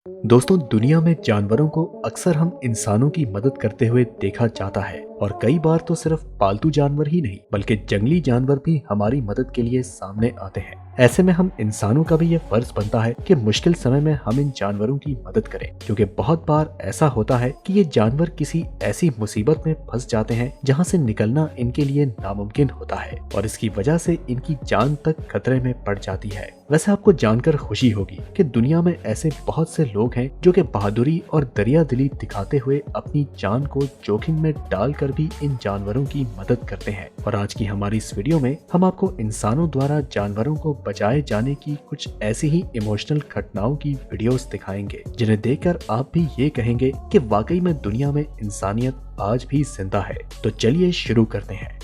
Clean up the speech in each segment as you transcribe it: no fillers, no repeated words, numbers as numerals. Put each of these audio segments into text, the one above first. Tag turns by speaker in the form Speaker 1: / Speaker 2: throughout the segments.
Speaker 1: दोस्तों, दुनिया में जानवरों को अक्सर हम इंसानों की मदद करते हुए देखा जाता है और कई बार तो सिर्फ पालतू जानवर ही नहीं बल्कि जंगली जानवर भी हमारी मदद के लिए सामने आते हैं। ऐसे में हम इंसानों का भी ये फर्ज बनता है कि मुश्किल समय में हम इन जानवरों की मदद करें, क्योंकि बहुत बार ऐसा होता है कि ये जानवर किसी ऐसी मुसीबत में फंस जाते हैं जहाँ से निकलना इनके लिए नामुमकिन होता है और इसकी वजह से इनकी जान तक खतरे में पड़ जाती है। वैसे आपको जानकर खुशी होगी कि दुनिया में ऐसे बहुत से लोग हैं जो कि बहादुरी और दरिया दिली दिखाते हुए अपनी जान को जोखिम में डालकर भी इन जानवरों की मदद करते हैं। और आज की हमारी इस वीडियो में हम आपको इंसानों द्वारा जानवरों को बचाए जाने की कुछ ऐसी ही इमोशनल घटनाओं की वीडियोस दिखाएंगे जिन्हें देखकर आप भी ये कहेंगे कि वाकई में दुनिया में इंसानियत आज भी जिंदा है। तो चलिए शुरू करते हैं।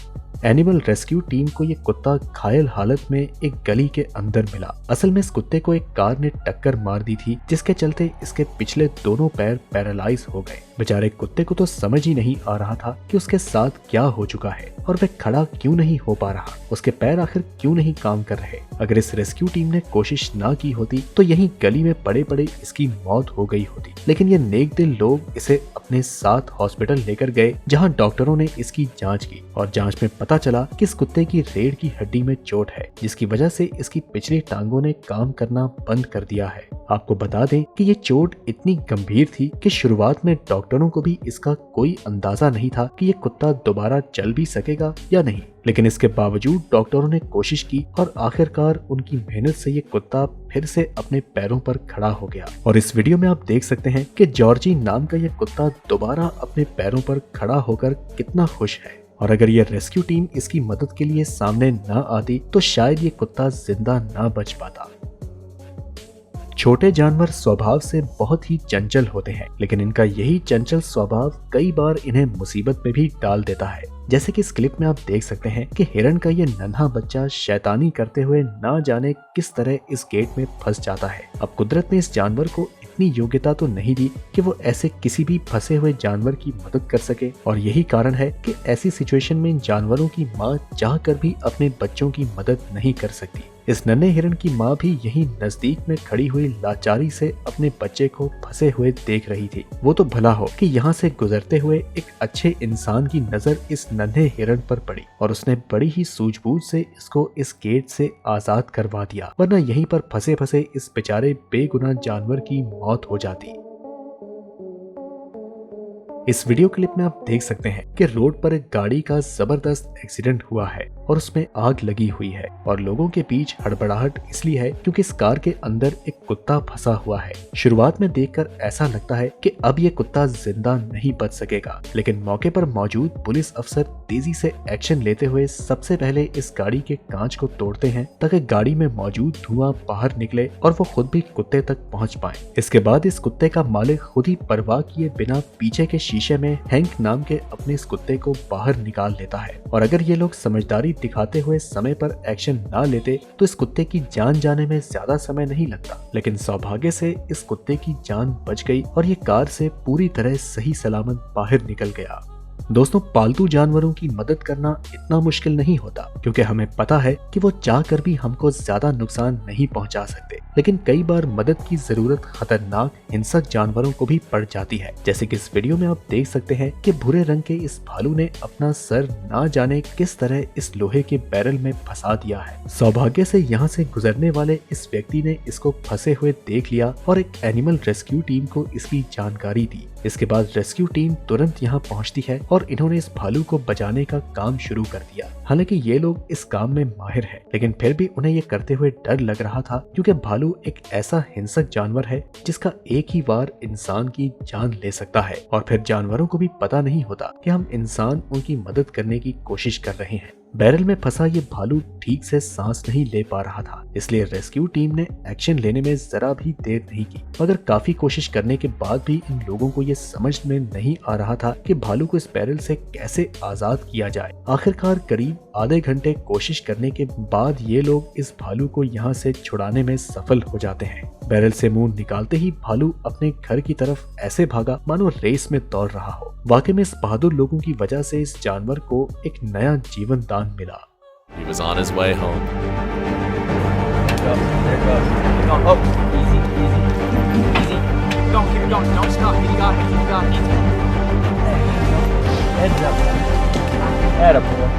Speaker 1: एनिमल रेस्क्यू टीम को ये कुत्ता घायल हालत में एक गली के अंदर मिला। असल में इस कुत्ते को एक कार ने टक्कर मार दी थी, जिसके चलते इसके पिछले दोनों पैर पैरालाइज हो गए। बेचारे कुत्ते को तो समझ ही नहीं आ रहा था कि उसके साथ क्या हो चुका है और वह खड़ा क्यों नहीं हो पा रहा, उसके पैर आखिर क्यों नहीं काम कर रहे। अगर इस रेस्क्यू टीम ने कोशिश ना की होती तो यहीं गली में पड़े पड़े इसकी मौत हो गई होती। लेकिन ये नेक दिल लोग इसे अपने साथ हॉस्पिटल लेकर गए, जहां डॉक्टरों ने इसकी जांच की और जांच में पता चला कि इस कुत्ते की रीढ़ की हड्डी में चोट है, जिसकी वजह से इसकी पिछली टांगों ने काम करना बंद कर दिया है। आपको बता दें कि ये चोट इतनी गंभीर थी कि शुरुआत में डॉक्टरों को भी इसका कोई अंदाजा नहीं था कि ये कुत्ता दोबारा चल भी सकेगा या नहीं। लेकिन इसके बावजूद डॉक्टरों ने कोशिश की और आखिरकार उनकी मेहनत से ये कुत्ता फिर से अपने पैरों पर खड़ा हो गया। और इस वीडियो में आप देख सकते हैं कि जॉर्जी नाम का ये कुत्ता दोबारा अपने पैरों पर खड़ा होकर कितना खुश है। और अगर ये रेस्क्यू टीम इसकी मदद के लिए सामने न आती तो शायद ये कुत्ता जिंदा न बच पाता। छोटे जानवर स्वभाव से बहुत ही चंचल होते हैं, लेकिन इनका यही चंचल स्वभाव कई बार इन्हें मुसीबत में भी डाल देता है। जैसे कि इस क्लिप में आप देख सकते हैं कि हिरण का ये नन्हा बच्चा शैतानी करते हुए ना जाने किस तरह इस गेट में फंस जाता है। अब कुदरत ने इस जानवर को इतनी योग्यता तो नहीं दी कि वो ऐसे किसी भी फंसे हुए जानवर की मदद कर सके, और यही कारण है कि ऐसी सिचुएशन में जानवरों की माँ चाहकर भी अपने बच्चों की मदद नहीं कर सकती। इस नन्हे हिरण की माँ भी यही नजदीक में खड़ी हुई लाचारी से अपने बच्चे को फंसे हुए देख रही थी। वो तो भला हो कि यहाँ से गुजरते हुए एक अच्छे इंसान की नजर इस नन्हे हिरण पर पड़ी और उसने बड़ी ही सूझबूझ से इसको इस गेट से आजाद करवा दिया, वरना यहीं पर फंसे फंसे इस बेचारे बेगुनाह जानवर की मौत हो जाती। इस वीडियो क्लिप में आप देख सकते हैं कि रोड पर एक गाड़ी का जबरदस्त एक्सीडेंट हुआ है और उसमें आग लगी हुई है और लोगों के बीच हड़बड़ाहट इसलिए है क्योंकि इस कार के अंदर एक कुत्ता फंसा हुआ है। शुरुआत में देखकर ऐसा लगता है कि अब ये कुत्ता जिंदा नहीं बच सकेगा, लेकिन मौके पर मौजूद पुलिस अफसर तेजी से एक्शन लेते हुए सबसे पहले इस गाड़ी के कांच को तोड़ते हैं ताकि गाड़ी में मौजूद धुआं बाहर निकले और वो खुद भी कुत्ते तक पहुंच पाए। इसके बाद इस कुत्ते का मालिक खुद ही परवाह किए बिना पीछे के शीशे में हैंक नाम के अपने इस कुत्ते को बाहर निकाल लेता है। और अगर ये लोग समझदारी दिखाते हुए समय पर एक्शन ना लेते तो इस कुत्ते की जान जाने में ज्यादा समय नहीं लगता, लेकिन सौभाग्य से इस कुत्ते की जान बच गई और ये कार से पूरी तरह सही सलामत बाहर निकल गया। दोस्तों, पालतू जानवरों की मदद करना इतना मुश्किल नहीं होता, क्योंकि हमें पता है कि वो चाह कर भी हमको ज्यादा नुकसान नहीं पहुंचा सकते। लेकिन कई बार मदद की जरूरत खतरनाक हिंसक जानवरों को भी पड़ जाती है। जैसे कि इस वीडियो में आप देख सकते हैं कि भूरे रंग के इस भालू ने अपना सर ना जाने किस तरह इस लोहे के बैरल में फंसा दिया है। सौभाग्य से यहाँ से गुजरने वाले इस व्यक्ति ने इसको फंसे हुए देख लिया और एक एनिमल रेस्क्यू टीम को इसकी जानकारी दी। इसके बाद रेस्क्यू टीम तुरंत यहाँ पहुँचती है और इन्होंने इस भालू को बचाने का काम शुरू कर दिया। हालांकि ये लोग इस काम में माहिर हैं, लेकिन फिर भी उन्हें ये करते हुए डर लग रहा था, क्योंकि भालू एक ऐसा हिंसक जानवर है जिसका एक ही वार इंसान की जान ले सकता है। और फिर जानवरों को भी पता नहीं होता कि हम इंसान उनकी मदद करने की कोशिश कर रहे हैं। बैरल में फंसा ये भालू ठीक से सांस नहीं ले पा रहा था, इसलिए रेस्क्यू टीम ने एक्शन लेने में जरा भी देर नहीं की। मगर काफी कोशिश करने के बाद भी इन लोगों को ये समझ में नहीं आ रहा था कि भालू को इस बैरल से कैसे आजाद किया जाए। आखिरकार करीब आधे घंटे कोशिश करने के बाद ये लोग इस भालू को यहाँ से छुड़ाने में सफल हो जाते हैं। बैरल से मुंह निकालते ही भालू अपने घर की तरफ ऐसे भागा मानो रेस में दौड़ रहा हो। वाकई में इस बहादुर लोगों की वजह से इस जानवर को एक नया जीवन दान मिला।
Speaker 2: He was on his way home.
Speaker 3: There it goes. There it goes. Oh, easy, easy, easy. Don't stop. You got it. You got it.
Speaker 4: Heads up. Attaboy.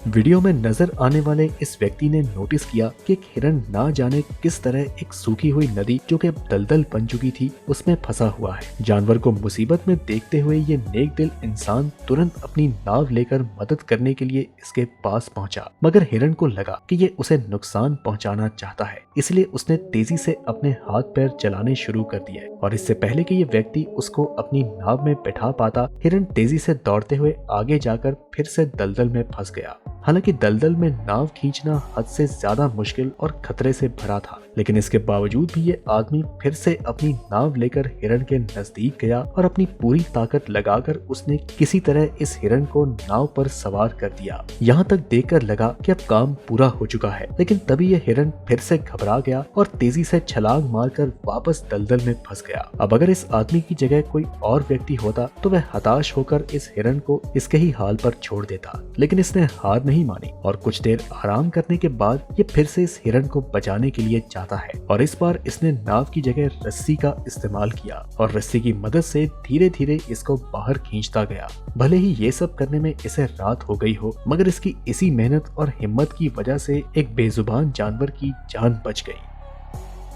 Speaker 1: Video में नजर आने वाले इस व्यक्ति ने नोटिस किया कि एक हिरण ना जाने किस तरह एक सूखी हुई नदी जो कि अब दलदल बन चुकी थी उसमें फंसा हुआ है। जानवर को मुसीबत में देखते हुए ये नेक दिल इंसान तुरंत अपनी नाव लेकर मदद करने के लिए इसके पास पहुंचा, मगर हिरण को लगा कि ये उसे नुकसान पहुंचाना चाहता है, इसलिए उसने तेजी से अपने हाथ पैर चलाने शुरू कर दिए और इससे पहले कि ये व्यक्ति उसको अपनी नाव में बैठा पाता, हिरण तेजी से दौड़ते हुए आगे जाकर फिर से दलदल में फंस गया। हालांकि दलदल में नाव खींचना हद से ज्यादा मुश्किल और खतरे से भरा था, लेकिन इसके बावजूद भी ये आदमी फिर से अपनी नाव लेकर हिरण के नजदीक गया और अपनी पूरी ताकत लगाकर उसने किसी तरह इस हिरण को नाव पर सवार कर दिया। यहाँ तक देखकर लगा कि अब काम पूरा हो चुका है, लेकिन तभी ये हिरण फिर से घबरा गया और तेजी से छलांग मारकर वापस दलदल में फंस गया। अब अगर इस आदमी की जगह कोई और व्यक्ति होता तो वह हताश होकर इस हिरण को इसके ही हाल पर छोड़ देता, लेकिन इसने हार नहीं मानी और कुछ देर आराम करने के बाद ये फिर से इस हिरण को बचाने के लिए जाता है और इस बार इसने नाव की जगह रस्सी का इस्तेमाल किया और रस्सी की मदद से धीरे धीरे इसको बाहर खींचता गया। भले ही ये सब करने में इसे रात हो गई हो, मगर इसकी इसी मेहनत और हिम्मत की वजह से एक बेजुबान जानवर की जान बच गई।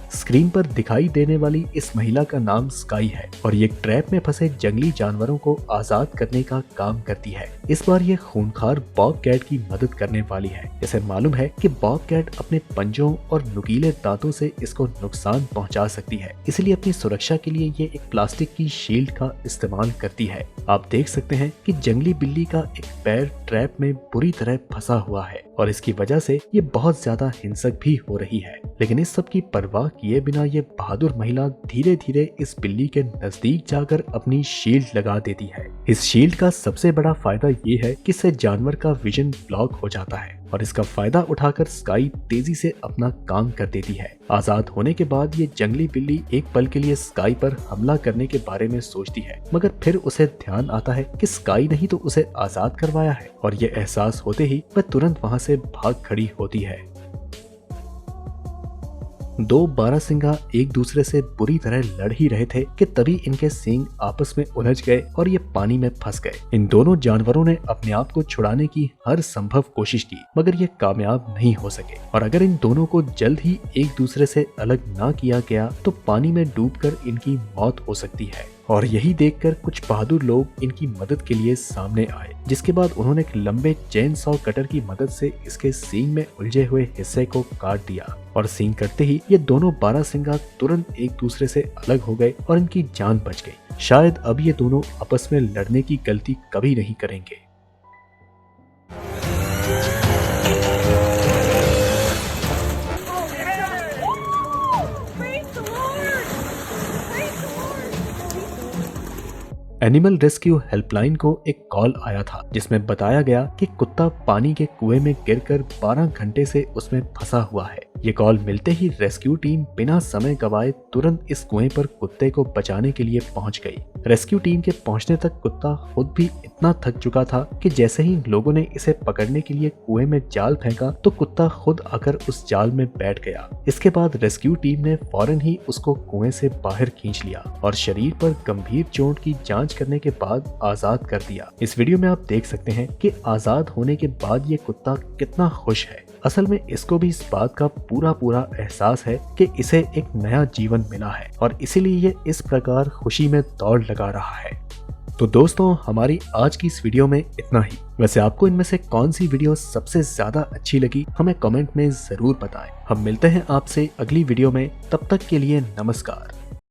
Speaker 1: स्क्रीन पर दिखाई देने वाली इस महिला का नाम स्काई है और ये ट्रैप में फंसे जंगली जानवरों को आजाद करने का काम करती है। इस बार ये खूंखार बॉब कैट की मदद करने वाली है। इसे मालूम है कि बॉब कैट अपने पंजों और नुकीले दांतों से इसको नुकसान पहुंचा सकती है, इसलिए अपनी सुरक्षा के लिए ये एक प्लास्टिक की शील्ड का इस्तेमाल करती है। आप देख सकते हैं कि जंगली बिल्ली का एक पैर ट्रैप में बुरी तरह फंसा हुआ है और इसकी वजह से ये बहुत ज्यादा हिंसक भी हो रही है, लेकिन इस सब की परवाह किए बिना ये बहादुर महिला धीरे धीरे इस बिल्ली के नजदीक जाकर अपनी शील्ड लगा देती है। इस शील्ड का सबसे बड़ा फायदा ये है कि इससे जानवर का विजन ब्लॉक हो जाता है और इसका फायदा उठाकर स्काई तेजी से अपना काम कर देती है। आजाद होने के बाद ये जंगली बिल्ली एक पल के लिए स्काई पर हमला करने के बारे में सोचती है, मगर फिर उसे ध्यान आता है कि स्काई ने ही तो उसे आजाद करवाया है और ये एहसास होते ही वह तुरंत वहां से भाग खड़ी होती है। दो बारहसिंगा एक दूसरे से बुरी तरह लड़ ही रहे थे कि तभी इनके सींग आपस में उलझ गए और ये पानी में फंस गए। इन दोनों जानवरों ने अपने आप को छुड़ाने की हर संभव कोशिश की, मगर ये कामयाब नहीं हो सके और अगर इन दोनों को जल्द ही एक दूसरे से अलग ना किया गया तो पानी में डूबकर इनकी मौत हो सकती है। और यही देखकर कुछ बहादुर लोग इनकी मदद के लिए सामने आए, जिसके बाद उन्होंने एक लंबे चेन सॉ कटर की मदद से इसके सींग में उलझे हुए हिस्से को काट दिया और सींग कटते ही ये दोनों बारहसिंगा तुरंत एक दूसरे से अलग हो गए और इनकी जान बच गई। शायद अब ये दोनों आपस में लड़ने की गलती कभी नहीं करेंगे। एनिमल रेस्क्यू हेल्पलाइन को एक कॉल आया था जिसमें बताया गया कि कुत्ता पानी के कुएं में गिरकर 12 घंटे से उसमें फंसा हुआ है। ये कॉल मिलते ही रेस्क्यू टीम बिना समय गवाए तुरंत इस कुएं पर कुत्ते को बचाने के लिए पहुंच गई। रेस्क्यू टीम के पहुंचने तक कुत्ता खुद भी इतना थक चुका था कि जैसे ही लोगों ने इसे पकड़ने के लिए कुएं में जाल फेंका तो कुत्ता खुद आकर उस जाल में बैठ गया। इसके बाद रेस्क्यू टीम ने फौरन ही उसको कुएं से बाहर खींच लिया और शरीर पर गंभीर चोट की जांच करने के बाद आजाद कर दिया। इस वीडियो में आप देख सकते हैं कि आजाद होने के बाद ये कुत्ता कितना खुश है। असल में इसको भी इस बात का पूरा एहसास है कि इसे एक नया जीवन मिला है और इसीलिए ये इस प्रकार खुशी में दौड़ लगा रहा है। तो दोस्तों, हमारी आज की इस वीडियो में इतना ही। वैसे आपको इनमें से कौन सी वीडियो सबसे ज्यादा अच्छी लगी हमें कमेंट में जरूर बताएं। हम मिलते हैं आपसे अगली वीडियो में, तब तक के लिए नमस्कार।